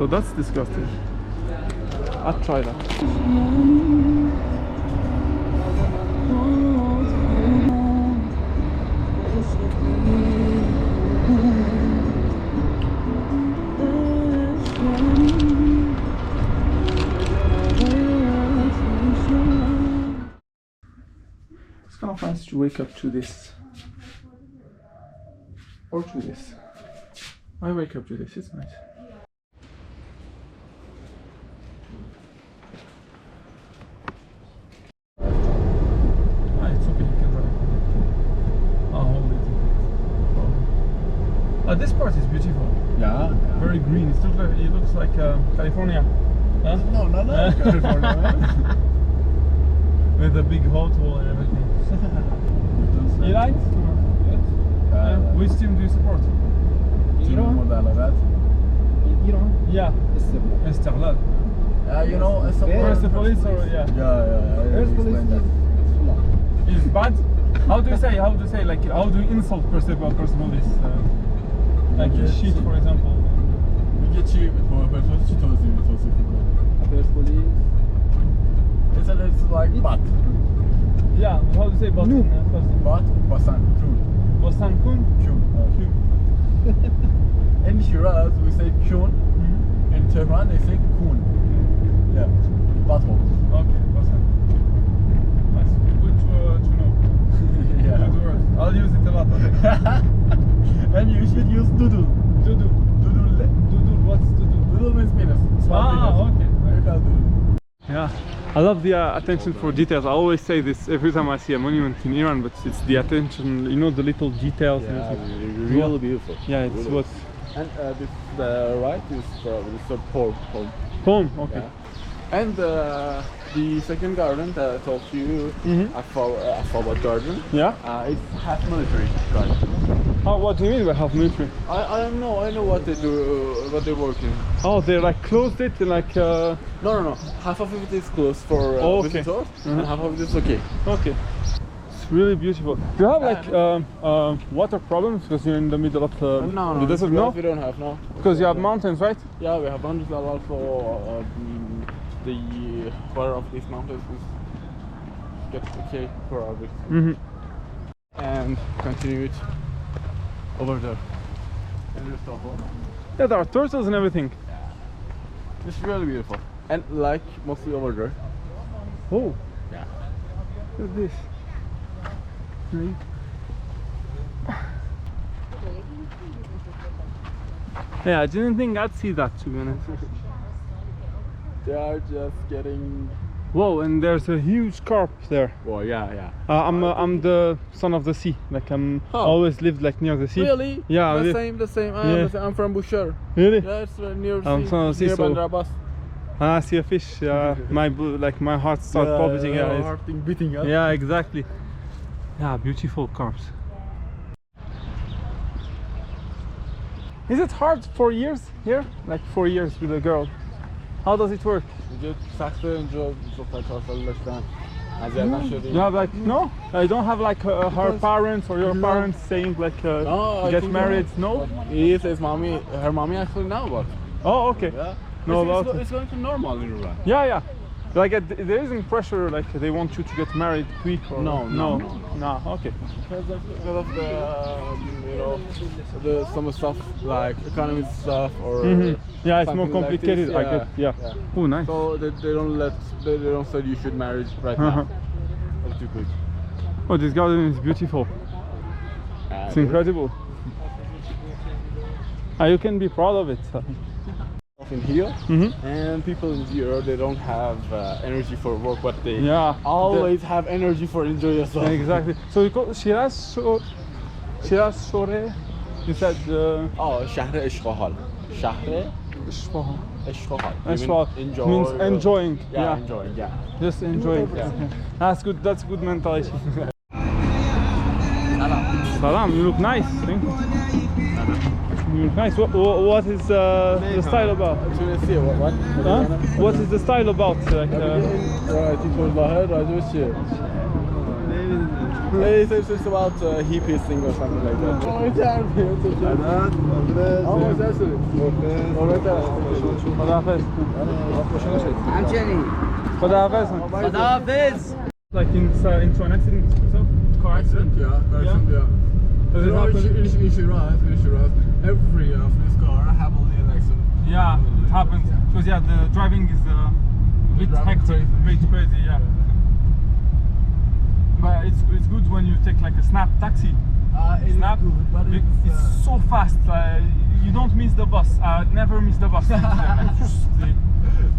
So that's disgusting. I'll try that. It's kind of nice to wake up to this. Or to this. I wake up to this, it's nice. It's okay, you can run it. I'll hold it. This part is beautiful. Yeah. Very green. It looks like California. Huh? No, not California. With a big hot wall and everything. You like? Yes. Which team do you support? Iran. Iran? Yeah. Istiqlal. You know, Persepolis or yeah? Persepolis is bad. How do you say like how do you insult Persepolis? Like shit, for example. Geçi Persepolis it's like bat. Yeah, how do you say bat? No. Bat, basan, kun. Basan kun? Kun. In Shiraz we say kun. In Tehran they say kun. Yeah. Bathole. Okay, basan. Nice. Good to know. Yeah. Good word. I'll use it a lot, I think. And you should use doodle. Doodle. Doodle. Doodle, what's doodle? Doodle means penis. Okay. You can do. Yeah, I love the attention for details. I always say this every time I see a monument in Iran, but it's the attention, you know, the little details. Yeah, and really beautiful. Yeah, it's really. what. And this right is a poem. Okay. Yeah. And the second garden that I told you, Afawad garden. Yeah. It's half military garden. Oh, what do you mean by half military? I don't know. I know what they do, what they're working. Oh, they like closed it like. No. Half of it is closed for visitors, and half of it is okay. Okay. It's really beautiful. Do you have like water problems because you're in the middle of the desert? No, we don't have no. Because you have mountains, right? Yeah, we have mountains, and also the water of these mountains is get okay for our business. And continue it over there. And there's turtle. Yeah, there are turtles and everything. Yeah. It's really beautiful. And like mostly over there. Oh. Yeah. Look at this. Right. Yeah, I didn't think I'd see that, to be honest. They are just getting. Whoa, and there's a huge carp there. Well, yeah. I'm the son of the sea. Like always lived like near the sea. Really? Yeah. The same. I'm from Boucher. Really? Yeah, it's near the I'm sea. son of the sea. Near So Bandar Abbas. I see a fish. My heart starts palpitating. Yeah, heart beating up. Yeah, exactly. Yeah, beautiful carps. Is it hard 4 years here? Like 4 years with a girl? How does it work? You have like I don't have like her parents or your parents saying like get married. No. Yes, his mommy. Her mommy actually know about it. Oh, okay. Yeah. No, it's going to normal in Iran. Yeah. Like there isn't pressure like they want you to get married quick or no. Okay. Because of the some stuff like economic stuff or yeah, it's more complicated. Like I get Oh, nice. So they don't say you should marry right now. That's too quick. Oh, this garden is beautiful. It's incredible. You can be proud of it. In here, and people in here they don't have energy for work, but they always have energy for enjoy yourself. Exactly. So you call Shiraz Shore. You said شهر اشغال. شهر اشغال. Means enjoying. Yeah, enjoying. Yeah. Just enjoying. Yeah. That's good. That's good mentality. Salam. You look nice. Thank you. You look nice. What is the style about? What? Huh? What is the style about? Like, It's about hippie thing or something like that. Like into an accident, so? Car accident? Yeah, car accident, yeah. Does it happen? In Shiraz, every of this car have only an accident. Yeah, it happens. Because yeah, the driving is a bit hectic, a bit crazy, yeah. But it's good when you take like a snap taxi. It's Snap, good, but it's so fast. You don't miss the bus. I never miss the bus.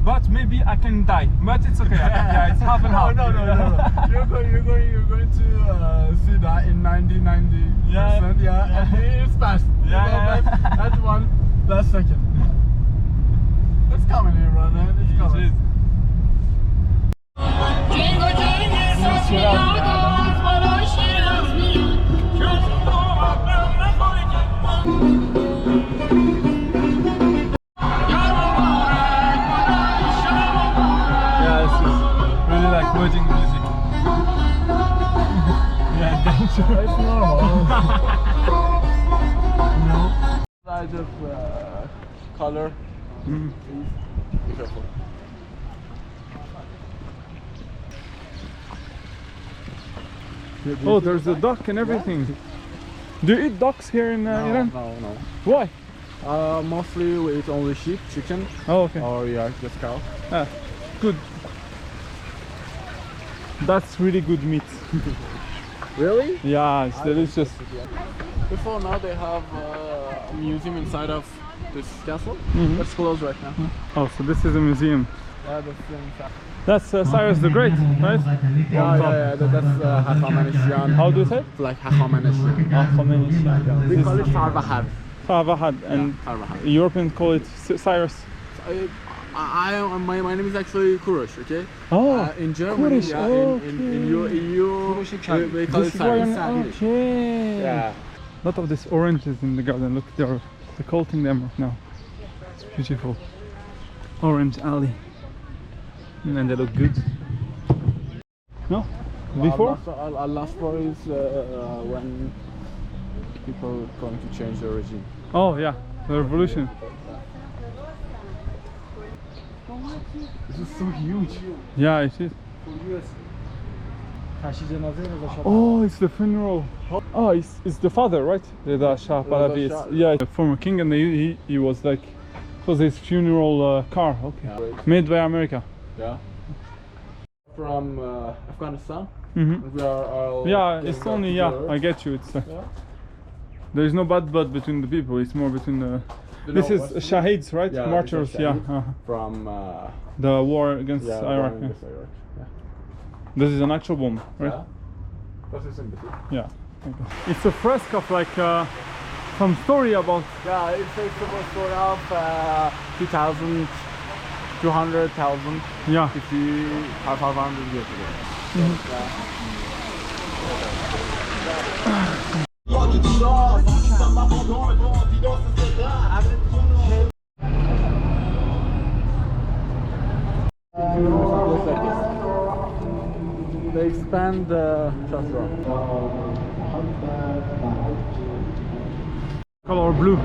But maybe I can die. But it's okay. Yeah, it's half and half. No. You're going to see that in 90%. Yeah, and it's fast. Yeah. That's one last second. It's coming here, man. It's coming. Merging music. Yeah, dangerous. It's normal. No. I just color. Be careful. Oh, there's a duck and everything. Do you eat ducks here in Iran? No. Why? Mostly we eat only sheep, chicken. Oh, okay. Or yeah, just cow. Ah, good. That's really good meat. Really? Yeah, it's delicious. Before now they have a museum inside of this castle. It's closed right now. Oh, so this is a museum. Yeah, that's inside. That's Cyrus the Great, right? Yeah, that's Hafezia. How do you say it? Like Hafezia. Hafezia. We call it Farvahad. Farvahad, and Europeans call it Cyrus. My name is actually Kooroosh, okay? Oh, in Germany, Kooroosh, yeah, okay. in EU, we call it Cyrus. Okay. Yeah. A lot of these oranges in the garden. Look, they're cultivating them right now. It's beautiful. Orange alley. And they look good. No? Before? Our last war is when people are going to change the regime. Oh yeah, the revolution. This is so huge. Yeah, it is. Oh, it's the funeral. Oh, it's the father, right? The Shah Pahlavi. Yeah, the former king, and he was like, it was his funeral car. Okay, yeah. Made by America. Yeah. From Afghanistan. Mm-hmm. We are all. Yeah, it's only I get you. It's there is no bad blood between the people. It's more between the. This is shaheeds, right? Yeah, martyrs. Yeah. From the war against Iraq. Yeah. This is an actual bomb, right? Yeah. That's a sympathy. Yeah. Okay. It's a fresco of like some story about. Yeah, it's a story of 2,000, 200,000. Yeah. 500 years ago. Looks like this. They expand the Shah. Color blue.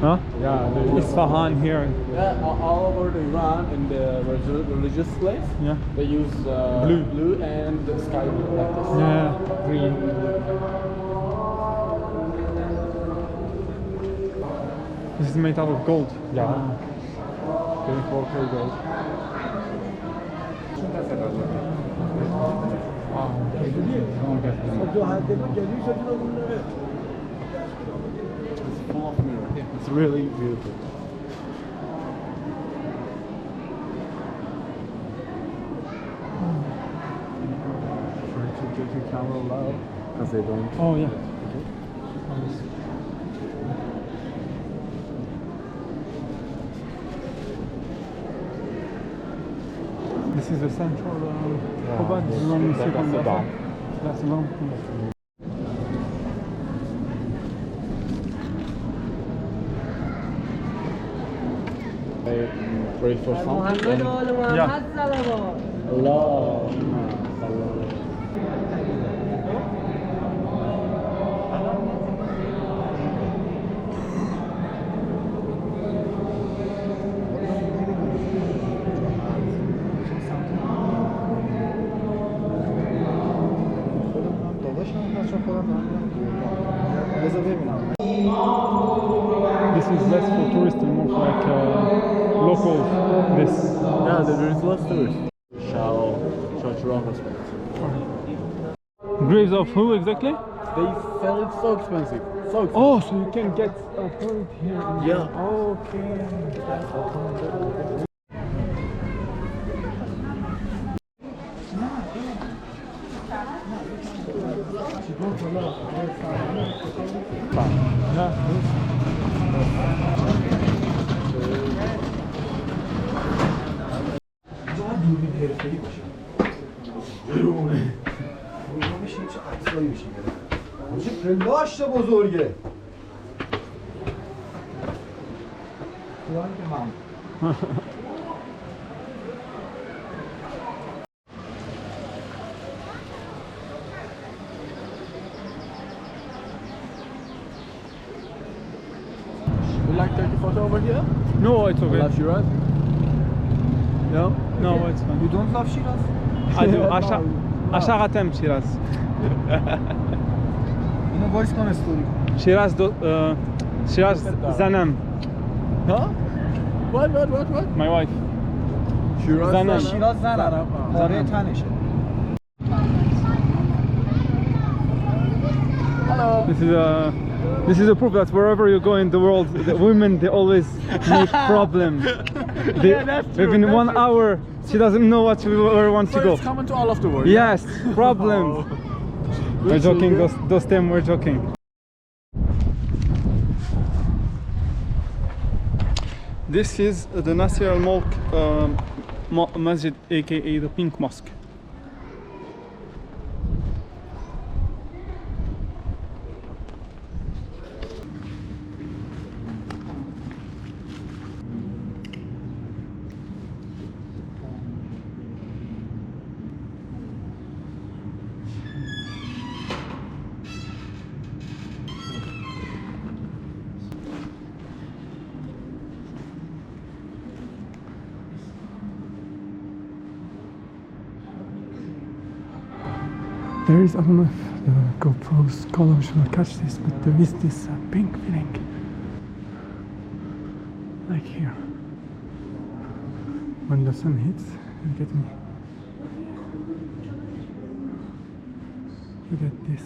Huh? Yeah. Isfahan here. Yeah, all over Iran in the religious place. Yeah. They use blue and the sky blue like this. Yeah. Green. This is made out of gold. Yeah. 24K gold. It's full of mirror. It's really beautiful. Try to take your camera loud because they don't. Oh yeah. This is the central Cobad. That's the dome. That's the dome. They pray for something. Yeah. Allah. tourists and more for like locals. This. Yeah, there is lots of tourists. Shah Cheragh Mosque. Graves of who exactly? They sell it so expensive. So expensive. Oh, so you can get a permit here. Yeah. Okay. پنداشت بزرگه You like taking photo over here? No, it's okay. Love Shiraz? No? No, it's fine. You don't love Shiraz? I do. Asharatem Shiraz. اینو وایس کن استوری Shiraz Zanam. Huh? What? My wife. Shiraz Zanam. شیراز زنم پاره تنشه Hello. This is a proof that wherever you go in the world, the women they always make problem. Yeah, that's true, Within that's 1 true. hour, she doesn't know where wants to So go. it's common to all of the world. Yes, problem. We're joking. Those them we're joking. This is the Nasir Ol Molk Masjid, aka the Pink Mosque. There is, I don't know if the GoPro's colors will catch this, but there is this pink feeling. Like here. When the sun hits, you get me. You get this.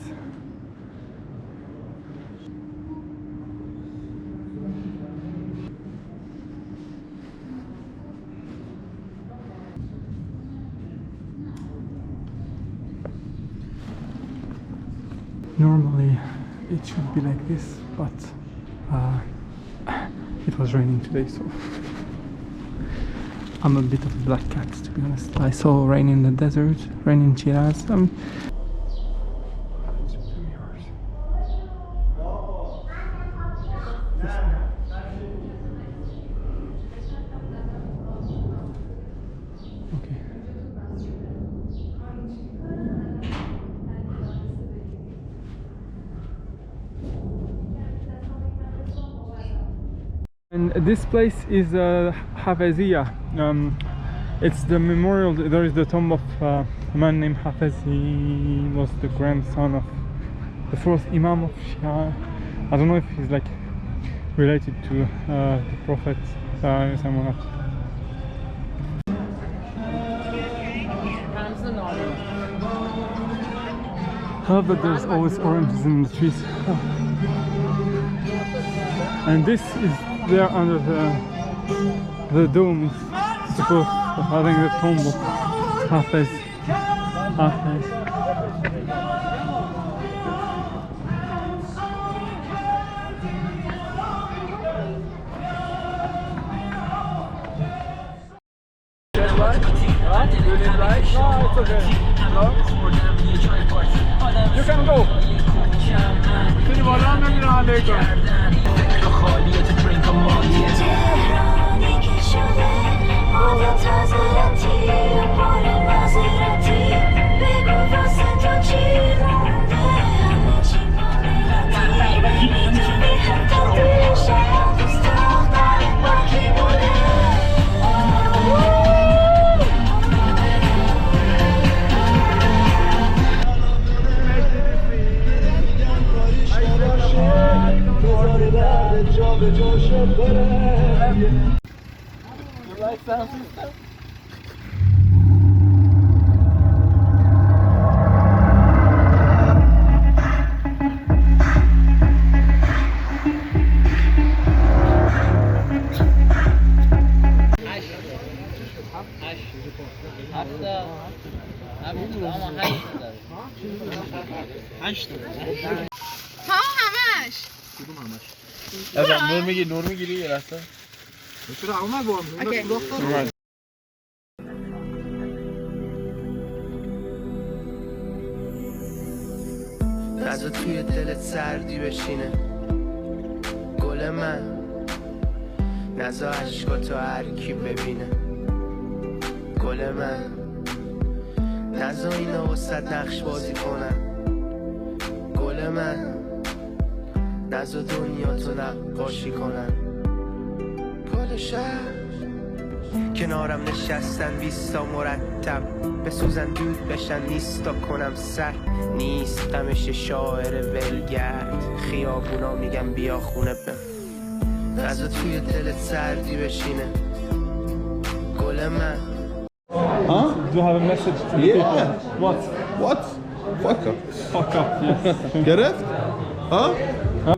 Normally it should be like this, but it was raining today, so I'm a bit of a black cat, to be honest. I saw rain in the desert, rain in Shiraz. Okay. And this place is Hafezia. It's the memorial. There is the tomb of a man named Hafez. He was the grandson of the fourth Imam of Shah. I don't know if he's like related to the Prophet. Someone else. I love that there's always oranges in the trees. Oh. And this is there under the dome is supposed to having the tomb of Hafez. No, it's okay. No? You can go. جا به جا You like sound system? نور میگیری یه لحظه چرا اومد با هم نذار توی دلت سردی بشینه گل من نذار عشقاتو هر کی ببینه گل من نذار اینا وسط نقش بازی کنن گل من نذار دنیا تو نقاشی کنن گل شهر کنارم نشستن 20 تا مرتب بسوزن دود بشن نیستا کنم سر نیست غمش شاعر ولگرد خیابونا میگم بیا خونه بم نذار توی دلت سردی بشینه گل من Huh? Do you have a message to the Yeah. people? What? What? Fuck up. Fuck up, yes. گرفت؟ ها؟